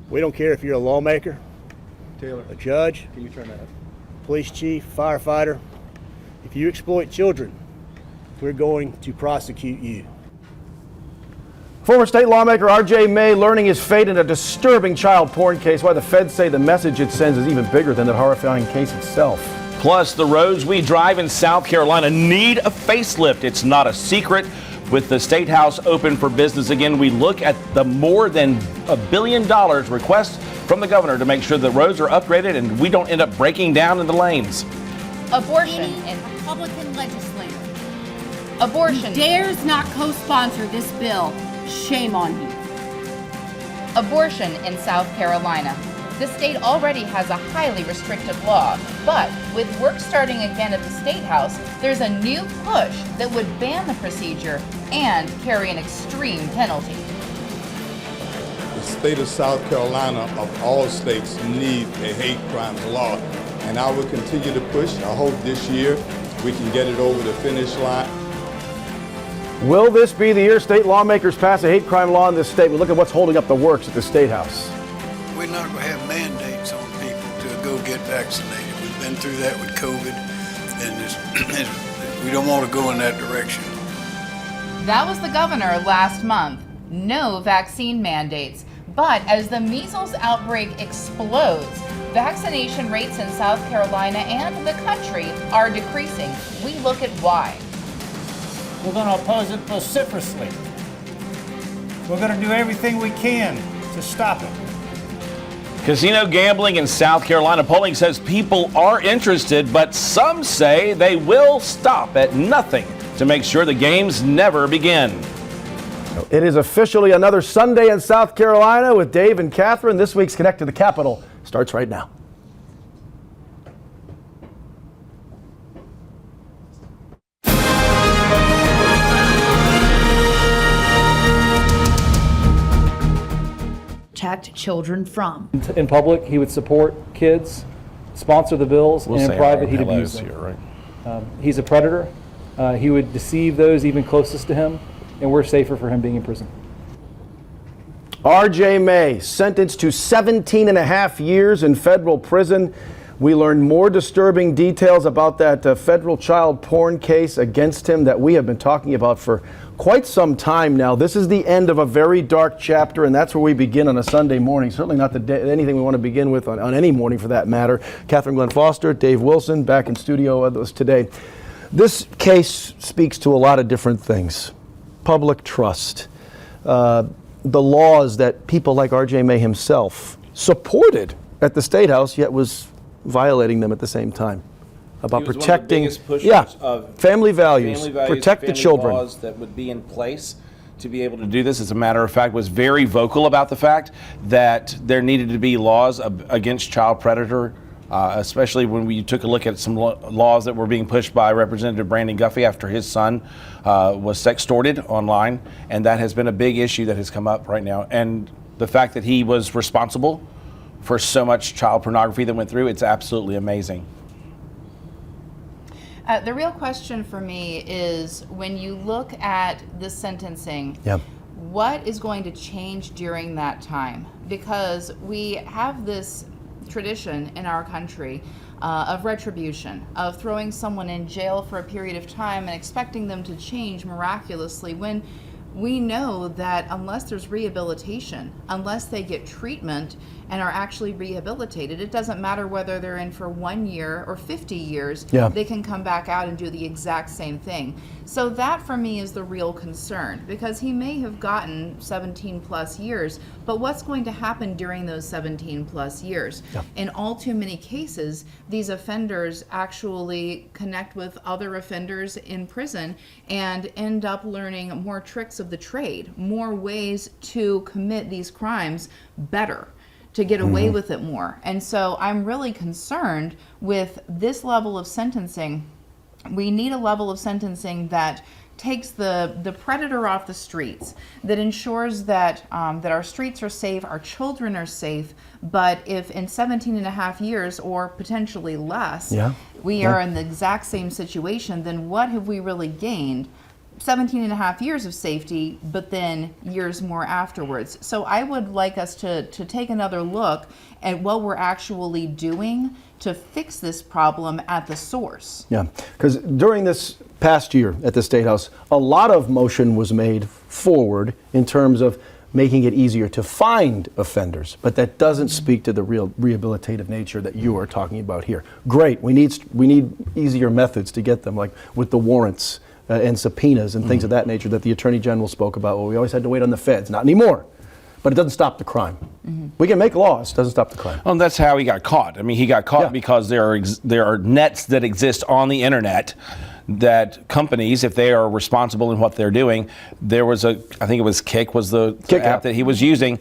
We don't care if you're a lawmaker, Taylor, a judge, can you turn that up? police chief, firefighter. If you exploit children, we're going to prosecute you. Former state lawmaker R.J. May learning his fate in a disturbing child porn case. Why the feds say the message it sends is even bigger than that horrifying case itself. Plus, the roads we drive in South Carolina need a facelift. It's not a secret. With the State House open for business again, we look at the more than $1 billion request from the governor to make sure the roads are upgraded and we don't end up breaking down in the lanes. Abortion in Republican legislator. Abortion dares not co-sponsor this bill. Shame on you. Abortion in South Carolina. The state already has a highly restrictive law, but with work starting again at the State House, there's a new push that would ban the procedure and carry an extreme penalty. The state of South Carolina, of all states, need a hate crimes law, and I will continue to push. I hope this year we can get it over the finish line. Will this be the year state lawmakers pass a hate crime law in this state? We look at what's holding up the works at the State House. We're not going to have mandates on people to go get vaccinated. We've been through that with COVID, and we don't want to go in that direction. That was the governor last month. No vaccine mandates. But as the measles outbreak explodes, vaccination rates in South Carolina and the country are decreasing. We look at why. We're going to oppose it vociferously. We're going to do everything we can to stop it. Casino gambling in South Carolina. Polling says people are interested, but some say they will stop at nothing to make sure the games never begin. It is officially another Sunday in South Carolina with Dave and Catherine. This week's Connect to the Capitol starts right now. Protect children from. In public, he would support kids, sponsor the bills, and in private, he'd abuse them. Here, right? He's a predator. He would deceive those even closest to him, and we're safer for him being in prison. R.J. May, sentenced to 17 and a half years in federal prison. We learned more disturbing details about that federal child porn case against him that we have been talking about for quite some time now. This is the end of a very dark chapter, and that's where we begin on a Sunday morning. Certainly not anything we want to begin with on any morning for that matter. Catherine Glenn Foster, Dave Wilson, back in studio with us today. This case speaks to a lot of different things. Public trust, the laws that people like R.J. May himself supported at the State House, yet was violating them at the same time. About protecting family values, protect the children. Laws that would be in place to be able to do this, as a matter of fact, was very vocal about the fact that there needed to be laws against child predator, especially when we took a look at some laws that were being pushed by Representative Brandon Guffey after his son was sextorted online, and that has been a big issue that has come up right now. And the fact that he was responsible for so much child pornography that went through, it's absolutely amazing. The real question for me is, when you look at the sentencing, what is going to change during that time? Because we have this tradition in our country of retribution, of throwing someone in jail for a period of time and expecting them to change miraculously, when we know that unless there's rehabilitation, unless they get treatment and are actually rehabilitated, it doesn't matter whether they're in for 1 year or 50 years, they can come back out and do the exact same thing. So that for me is the real concern, because he may have gotten 17 plus years, but what's going to happen during those 17 plus years? In all too many cases, these offenders actually connect with other offenders in prison and end up learning more tricks of the trade, more ways to commit these crimes better, to get away with it more. And so I'm really concerned with this level of sentencing. We need a level of sentencing that takes the predator off the streets, that ensures that that our streets are safe, our children are safe. But if in 17 and a half years, or potentially less, we are in the exact same situation, then what have we really gained 17 and a half years of safety, but then years more afterwards. So I would like us to take another look at what we're actually doing to fix this problem at the source. Yeah, because during this past year at the State House, a lot of motion was made forward in terms of making it easier to find offenders, but that doesn't speak to the real rehabilitative nature that you are talking about here. Great, we need easier methods to get them, like with the warrants and subpoenas and things of that nature that the Attorney General spoke about. Well, we always had to wait on the feds. Not anymore. But it doesn't stop the crime. We can make laws, it doesn't stop the crime. Well, that's how he got caught. I mean, he got caught because there are nets that exist on the internet that companies, if they are responsible in what they're doing, there was I think it was Kick was the app that he was using.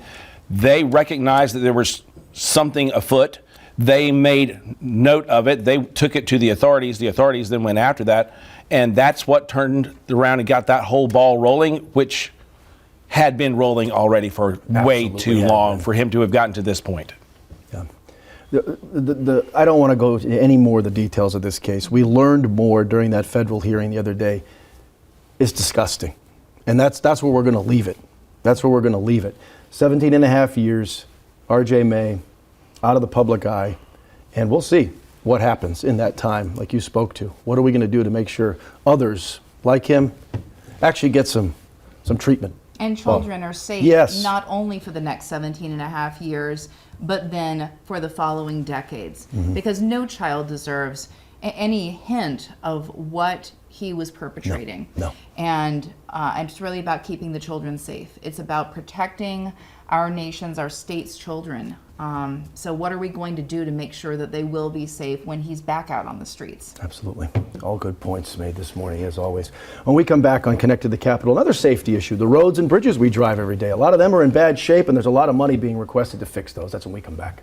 They recognized that there was something afoot. They made note of it. They took it to the authorities. The authorities then went after that. And that's what turned around and got that whole ball rolling, which had been rolling already for way too long for him to have gotten to this point. Yeah. I don't want to go into any more of the details of this case. We learned more during that federal hearing the other day. It's disgusting. And that's where we're going to leave it. That's where we're going to leave it. 17 and a half years, R.J. May, out of the public eye, and we'll see what happens in that time, like you spoke to. What are we going to do to make sure others like him actually get some treatment? And children are safe, not only for the next 17 and a half years, but then for the following decades. Because no child deserves any hint of what he was perpetrating. No. And it's really about keeping the children safe. It's about protecting our nation's, our state's children. So what are we going to do to make sure that they will be safe when he's back out on the streets? Absolutely. All good points made this morning, as always. When we come back on Connect to the Capitol, another safety issue, the roads and bridges we drive every day. A lot of them are in bad shape, and there's a lot of money being requested to fix those. That's when we come back.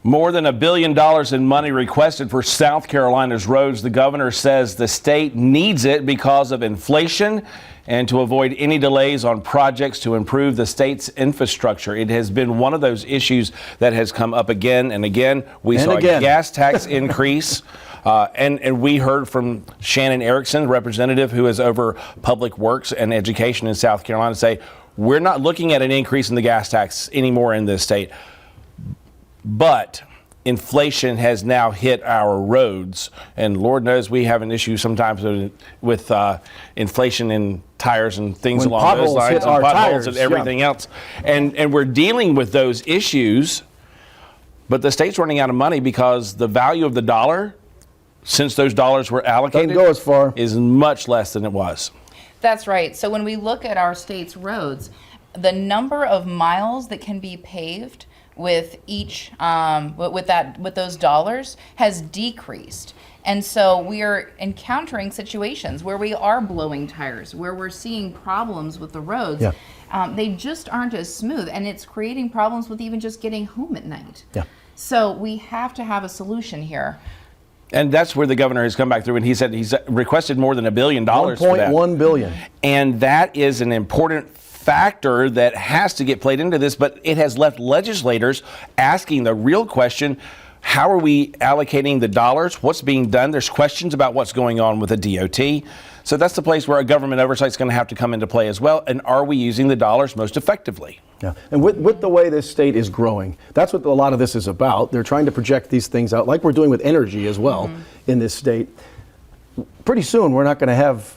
More than $1 billion in money requested for South Carolina's roads. The governor says the state needs it because of inflation and to avoid any delays on projects to improve the state's infrastructure. It has been one of those issues that has come up again and again. We saw a gas tax increase. And we heard from Shannon Erickson, representative who is over public works and education in South Carolina, say, we're not looking at an increase in the gas tax anymore in this state. But inflation has now hit our roads, and Lord knows we have an issue sometimes with inflation in tires and things along those lines, and potholes and everything else. And we're dealing with those issues, but the state's running out of money because the value of the dollar, since those dollars were allocated, doesn't go as far, is much less than it was. That's right. So when we look at our state's roads, the number of miles that can be paved with each with those dollars has decreased. And so we are encountering situations where we are blowing tires, where we're seeing problems with the roads. They just aren't as smooth, and it's creating problems with even just getting home at night. So we have to have a solution here. And that's where the governor has come back through, and he said he's requested more than $1 billion for that. $1.1 billion. And that is an important factor that has to get played into this, but it has left legislators asking the real question, how are we allocating the dollars? What's being done? There's questions about what's going on with the DOT. So that's the place where a government oversight is going to have to come into play as well. And are we using the dollars most effectively? Yeah, and with the way this state is growing, that's what a lot of this is about. They're trying to project these things out, like we're doing with energy as well in this state. Pretty soon, we're not going to have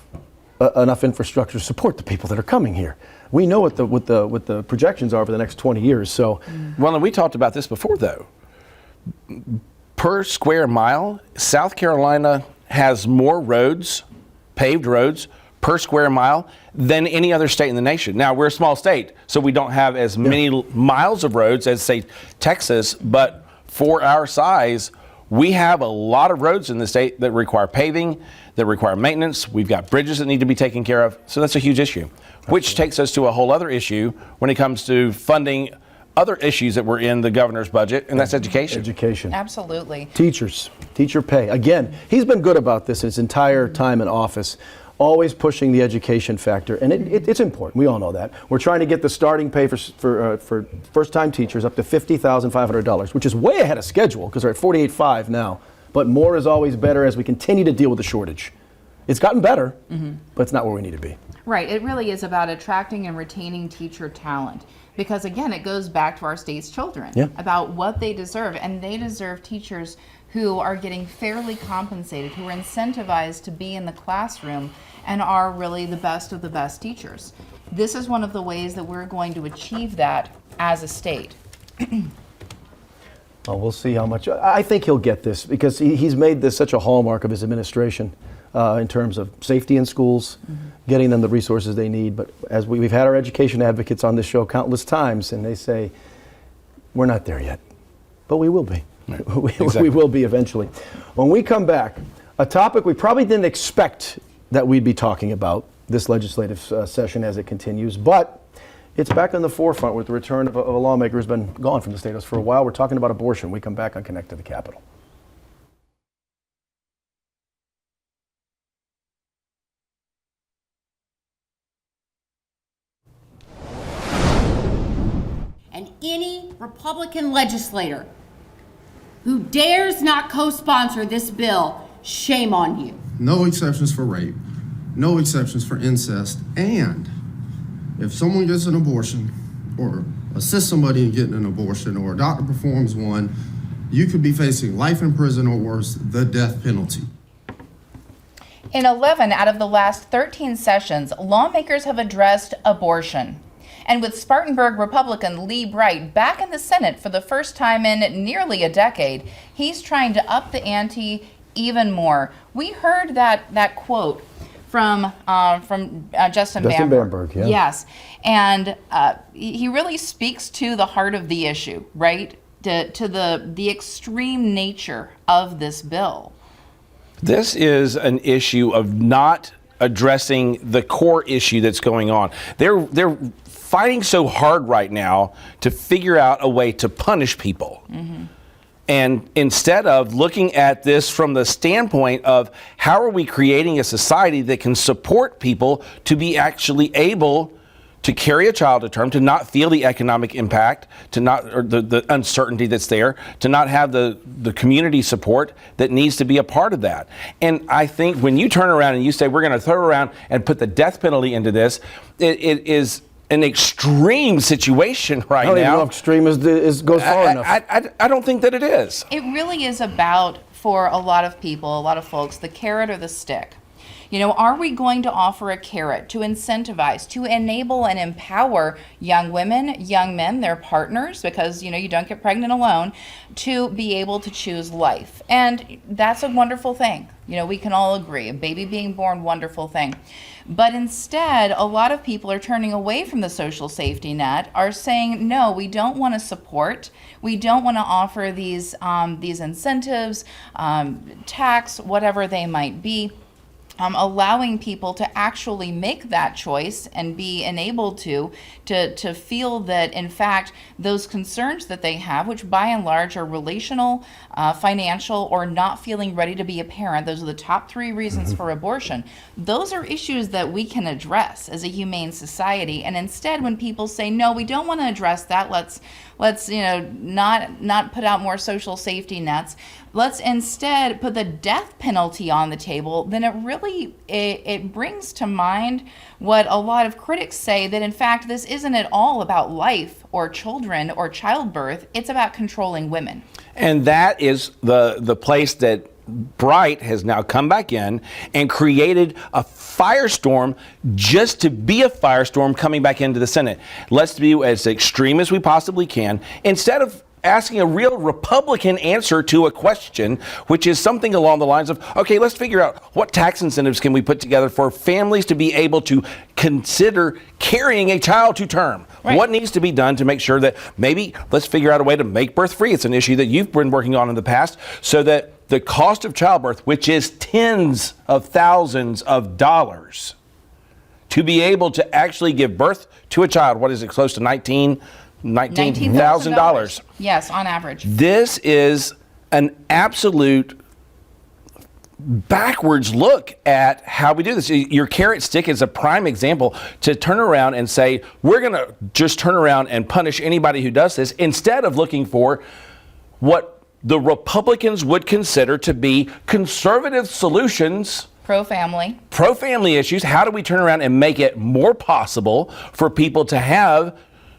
enough infrastructure to support the people that are coming here. We know what the projections are for the next 20 years. So, well, and we talked about this before, though. Per square mile, South Carolina has more roads, paved roads, per square mile than any other state in the nation. Now, we're a small state, so we don't have as many miles of roads as, say, Texas, but for our size, we have a lot of roads in the state that require paving, that require maintenance. We've got bridges that need to be taken care of, so that's a huge issue. Which takes us to a whole other issue when it comes to funding other issues that were in the governor's budget, and that's education. Education. Absolutely. Teachers, teacher pay. Again, he's been good about this his entire time in office. always pushing the education factor, and it's important. We all know that. We're trying to get the starting pay for first-time teachers up to $50,500, which is way ahead of schedule because they're at $48,500 now. But more is always better as we continue to deal with the shortage. It's gotten better, but it's not where we need to be. Right. It really is about attracting and retaining teacher talent. Because again, it goes back to our state's children about what they deserve. And they deserve teachers who are getting fairly compensated, who are incentivized to be in the classroom and are really the best of the best teachers. This is one of the ways that we're going to achieve that as a state. Oh, we'll see how much. I think he'll get this because he's made this such a hallmark of his administration in terms of safety in schools, getting them the resources they need. But as we've had our education advocates on this show countless times, and they say, we're not there yet, but we will be. Exactly. We will be eventually. When we come back, a topic we probably didn't expect that we'd be talking about this legislative session as it continues, but it's back on the forefront with the return of a lawmaker who's been gone from the state house for a while. We're talking about abortion. We come back on Connect to the Capitol. And any Republican legislator who dares not co-sponsor this bill, shame on you. No exceptions for rape, no exceptions for incest, and if someone gets an abortion or assists somebody in getting an abortion or a doctor performs one, you could be facing life in prison or worse, the death penalty. In 11 out of the last 13 sessions, lawmakers have addressed abortion. And with Spartanburg Republican Lee Bright back in the Senate for the first time in nearly a decade, he's trying to up the ante even more. We heard that quote from Justin Bamberg, yeah. Yes, and he really speaks to the heart of the issue, right? To the extreme nature of this bill. This is an issue of not addressing the core issue that's going on. They're fighting so hard right now to figure out a way to punish people. And instead of looking at this from the standpoint of how are we creating a society that can support people to be actually able to carry a child to term, to not feel the economic impact, to not, or the uncertainty that's there, to not have the community support that needs to be a part of that. And I think when you turn around and you say we're going to throw around and put the death penalty into this, it is an extreme situation right now. I don't even know if extreme goes far enough. I don't think that it is. It really is about, for a lot of people, a lot of folks, the carrot or the stick. You know, are we going to offer a carrot to incentivize, to enable and empower young women, young men, their partners, because, you know, you don't get pregnant alone, to be able to choose life? And that's a wonderful thing. You know, we can all agree, a baby being born, wonderful thing. But instead, a lot of people are turning away from the social safety net, are saying, no, we don't want to support, we don't want to offer these incentives, tax, whatever they might be. Allowing people to actually make that choice and be enabled to feel that, in fact, those concerns that they have, which by and large are relational, financial, or not feeling ready to be a parent, those are the top 3 reasons for abortion. Those are issues that we can address as a humane society. And instead, when people say, no, we don't want to address that, let's not put out more social safety nets, let's instead put the death penalty on the table, then it really it brings to mind what a lot of critics say, that in fact this isn't at all about life or children or childbirth, it's about controlling women. And that is the place that Bright has now come back in and created a firestorm just to be a firestorm coming back into the Senate. Let's be as extreme as we possibly can, instead of asking a real Republican answer to a question, which is something along the lines of, okay, let's figure out what tax incentives can we put together for families to be able to consider carrying a child to term. Right. What needs to be done to make sure that maybe let's figure out a way to make birth free. It's an issue that you've been working on in the past, so that the cost of childbirth, which is tens of thousands of dollars, to be able to actually give birth to a child, what is it, close to $19,000. Yes, on average. This is an absolute backwards look at how we do this. Your carrot stick is a prime example to turn around and say, we're going to just turn around and punish anybody who does this, instead of looking for what the Republicans would consider to be conservative solutions. Pro-family issues. How do we turn around and make it more possible for people to have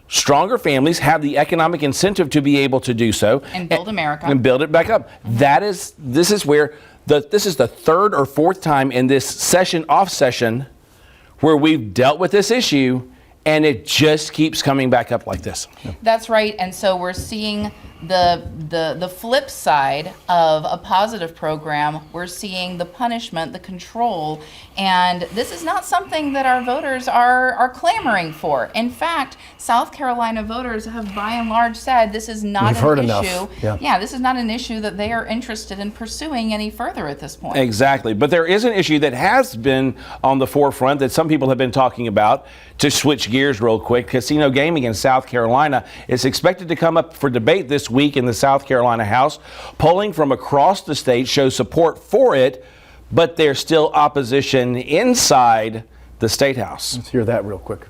stronger families, have the economic incentive to be able to do so, and build America, and build it back up? This is where this is the third or fourth time in this off session where we've dealt with this issue, and it just keeps coming back up like this. That's right. And so we're seeing the flip side of a positive program. We're seeing the punishment, the control, and this is not something that our voters are clamoring for. In fact, South Carolina voters have by and large said this is not an issue. Yeah, this is not an issue that they are interested in pursuing any further at this point. Exactly. But there is an issue that has been on the forefront that some people have been talking about. To switch gears real quick, casino gaming in South Carolina is expected to come up for debate this week in the South Carolina House. Polling from across the state shows support for it, but there's still opposition inside the State House. Let's hear that real quick.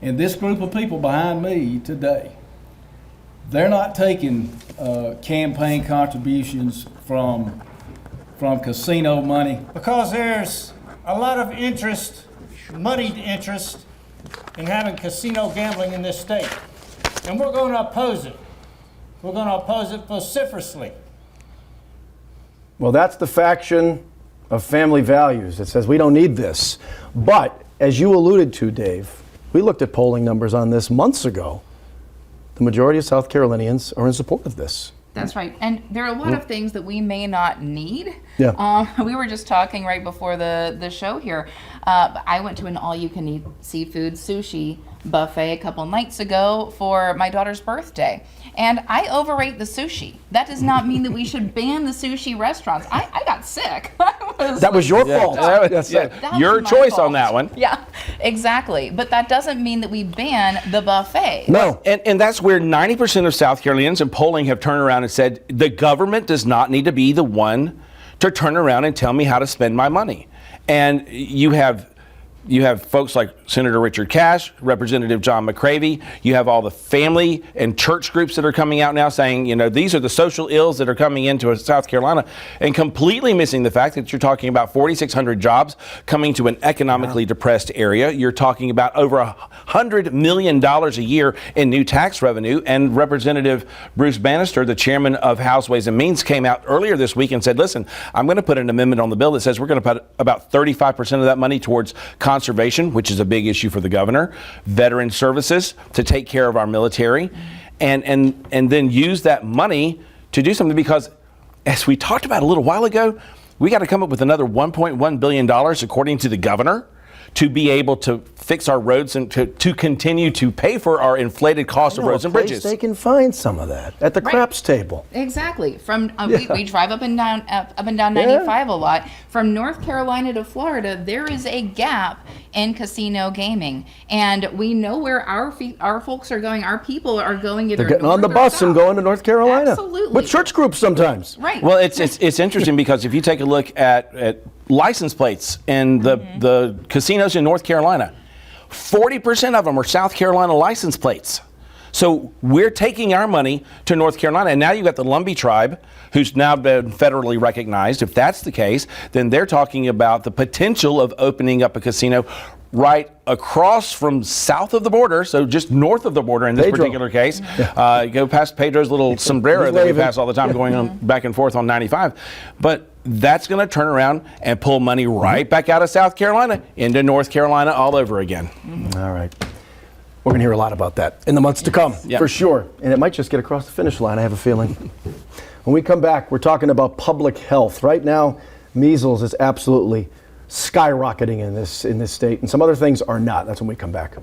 And this group of people behind me today, they're not taking campaign contributions from casino money. Because there's a lot of interest, moneyed interest, in having casino gambling in this state. And we're going to oppose it. We're going to oppose it vociferously. Well, that's the faction of family values that says we don't need this. But as you alluded to, Dave, we looked at polling numbers on this months ago. The majority of South Carolinians are in support of this. That's right. And there are a lot of things that we may not need. Yeah. We were just talking right before the show here. I went to an all-you-can-eat seafood sushi buffet a couple nights ago for my daughter's birthday. And I overate the sushi. That does not mean that we should ban the sushi restaurants. I got sick. That was your fault. That's your choice on that one. Yeah, exactly. But that doesn't mean that we ban the buffet. No. And that's where 90% of South Carolinians in polling have turned around and said, the government does not need to be the one to turn around and tell me how to spend my money. And you have folks like Senator Richard Cash, Representative John McCravey. You have all the family and church groups that are coming out now saying, these are the social ills that are coming into South Carolina, and completely missing the fact that you're talking about 4,600 jobs coming to an economically depressed area. You're talking about over $100 million a year in new tax revenue. And Representative Bruce Bannister, the chairman of House Ways and Means, came out earlier this week and said, listen, I'm going to put an amendment on the bill that says we're going to put about 35% of that money towards conservation, which is a big issue for the governor, veteran services to take care of our military, and then use that money to do something, because as we talked about a little while ago, we got to come up with another $1.1 billion, according to the governor, to be able to fix our roads and to continue to pay for our inflated cost of roads and bridges. They can find some of that at the craps table. Exactly. From we drive up and down 95 a lot. From North Carolina to Florida, there is a gap in casino gaming, and we know where our folks are going. Our people are going either They're getting on the bus and going to North Carolina. Absolutely. With church groups sometimes. Right. Well, it's interesting because if you take a look at license plates in the casinos in North Carolina, 40% of them are South Carolina license plates. So we're taking our money to North Carolina, and now you've got the Lumbee tribe, who's now been federally recognized. If that's the case, then they're talking about the potential of opening up a casino right across from south of the border, so just north of the border in this particular case. Go past Pedro's little sombrero that we pass all the time going on back and forth on 95. But that's going to turn around and pull money right back out of South Carolina into North Carolina all over again. All right. We're going to hear a lot about that in the months to come, for sure. And it might just get across the finish line, I have a feeling. When we come back, we're talking about public health. Right now, measles is absolutely skyrocketing in this state, and some other things are not. That's when we come back.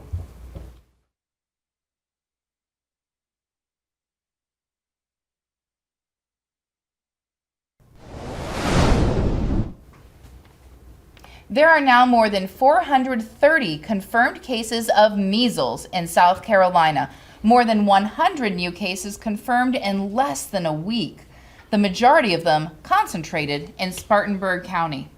There are now more than 430 confirmed cases of measles in South Carolina. More than 100 new cases confirmed in less than a week. the majority of them concentrated in Spartanburg County.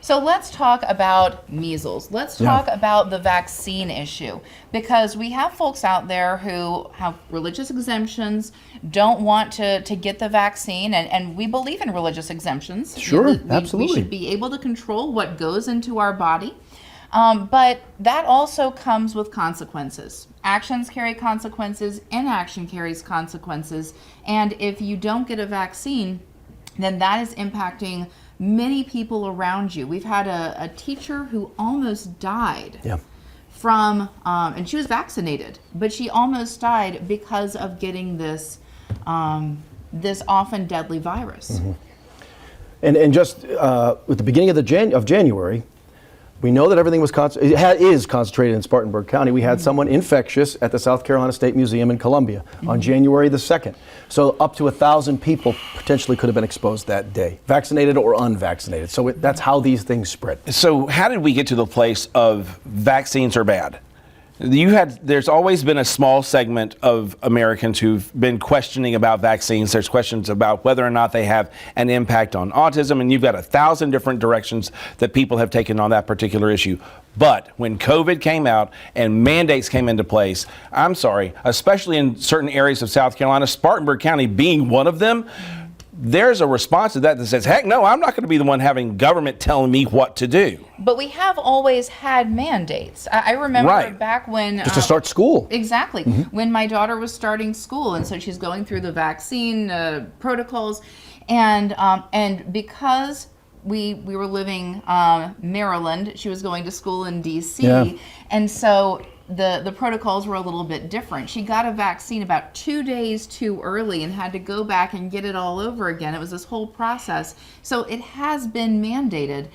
So let's talk about measles. Let's talk about the vaccine issue, because we have folks out there who have religious exemptions, don't want to get the vaccine, and we believe in religious exemptions. Sure, absolutely. We should be able to control what goes into our body. But that also comes with consequences. Actions carry consequences, inaction carries consequences, and if you don't get a vaccine, then that is impacting many people around you. We've had a teacher who almost died from, and she was vaccinated, but she almost died because of getting this this often deadly virus. And just at the beginning of January, we know that everything was is concentrated in Spartanburg County. We had someone infectious at the South Carolina State Museum in Columbia on January the 2nd. So up to 1,000 people potentially could have been exposed that day, vaccinated or unvaccinated. So that's how these things spread. So how did we get to the place of vaccines are bad? There's always been a small segment of Americans who've been questioning about vaccines. There's questions about whether or not they have an impact on autism, and you've got 1,000 different directions that people have taken on that particular issue. But when COVID came out and mandates came into place, I'm sorry, especially in certain areas of South Carolina, Spartanburg County being one of them, there's a response to that says, heck no, I'm not going to be the one having government telling me what to do. But we have always had mandates. I remember back when... Just to start school. Exactly. When my daughter was starting school, and so she's going through the vaccine protocols, and because we were living Maryland, she was going to school in D.C., and so the protocols were a little bit different. She got a vaccine about 2 days too early and had to go back and get it all over again. It was this whole process. So it has been mandated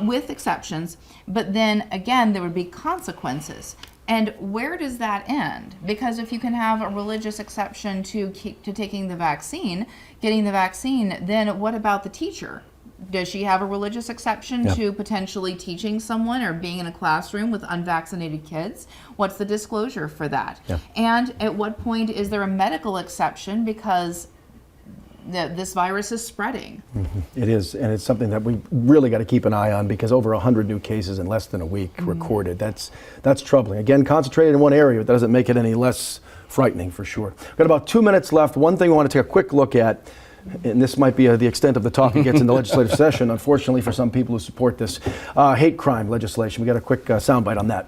with exceptions, but then again, there would be consequences. And where does that end? Because if you can have a religious exception to taking the vaccine, getting the vaccine, then what about the teacher? Does she have a religious exception to potentially teaching someone or being in a classroom with unvaccinated kids? What's the disclosure for that? And at what point is there a medical exception because this virus is spreading? It is, and it's something that we really got to keep an eye on, because over 100 new cases in less than a week recorded. That's troubling. Again, concentrated in one area, but that doesn't make it any less frightening, for sure. We've got about 2 minutes left. One thing we want to take a quick look at, and this might be the extent of the talk it gets in the legislative session, unfortunately for some people who support this, hate crime legislation. We got a quick soundbite on that.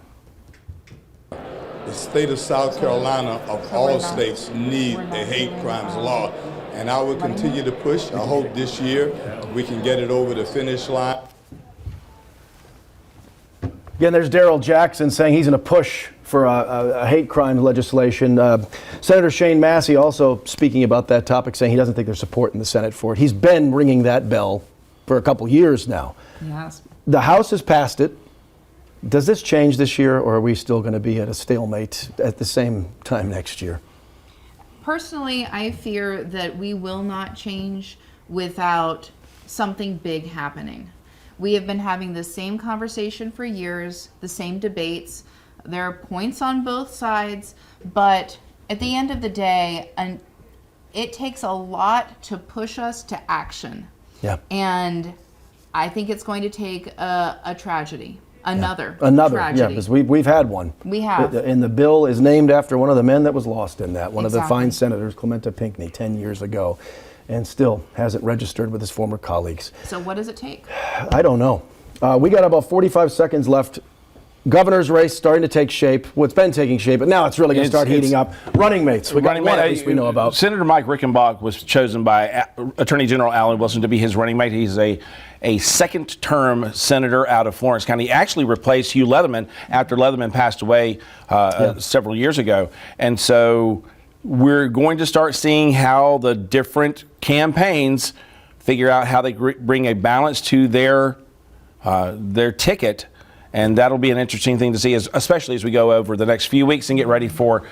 The state of South Carolina, of all states, need a hate crimes law, and I will continue to push. I hope this year we can get it over the finish line. Again, there's Darrell Jackson saying he's going to push for a hate crime legislation. Senator Shane Massey also speaking about that topic, saying he doesn't think there's support in the Senate for it. He's been ringing that bell for a couple years now. Yes. The House has passed it. Does this change this year, or are we still going to be at a stalemate at the same time next year? Personally, I fear that we will not change without something big happening. We have been having the same conversation for years, the same debates. There are points on both sides, but at the end of the day, it takes a lot to push us to action. And I think it's going to take a tragedy. Another tragedy. Because we've had one. We have. And the bill is named after one of the men that was lost in that, one of the fine senators, Clementa Pinckney, 10 years ago, and still hasn't registered with his former colleagues. So what does it take? I don't know. We got about 45 seconds left. Governor's race starting to take shape. Well, it's been taking shape, but now it's really going to start heating up. Running mates. We got one at least we know about. Senator Mike Rickenbach was chosen by Attorney General Alan Wilson to be his running mate. He's a second-term senator out of Florence County. He actually replaced Hugh Leatherman after Leatherman passed away several years ago. And so we're going to start seeing how the different campaigns figure out how they bring a balance to their ticket. And that'll be an interesting thing to see, especially as we go over the next few weeks and get ready for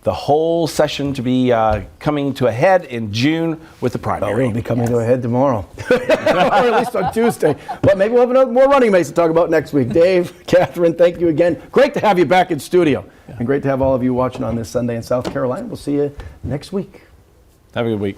the whole session to be coming to a head in June with the primary. It'll be coming to a head tomorrow, or at least on Tuesday. But maybe we'll have more running mates to talk about next week. Dave, Catherine, thank you again. Great to have you back in studio. And great to have all of you watching on this Sunday in South Carolina. We'll see you next week. Have a good week.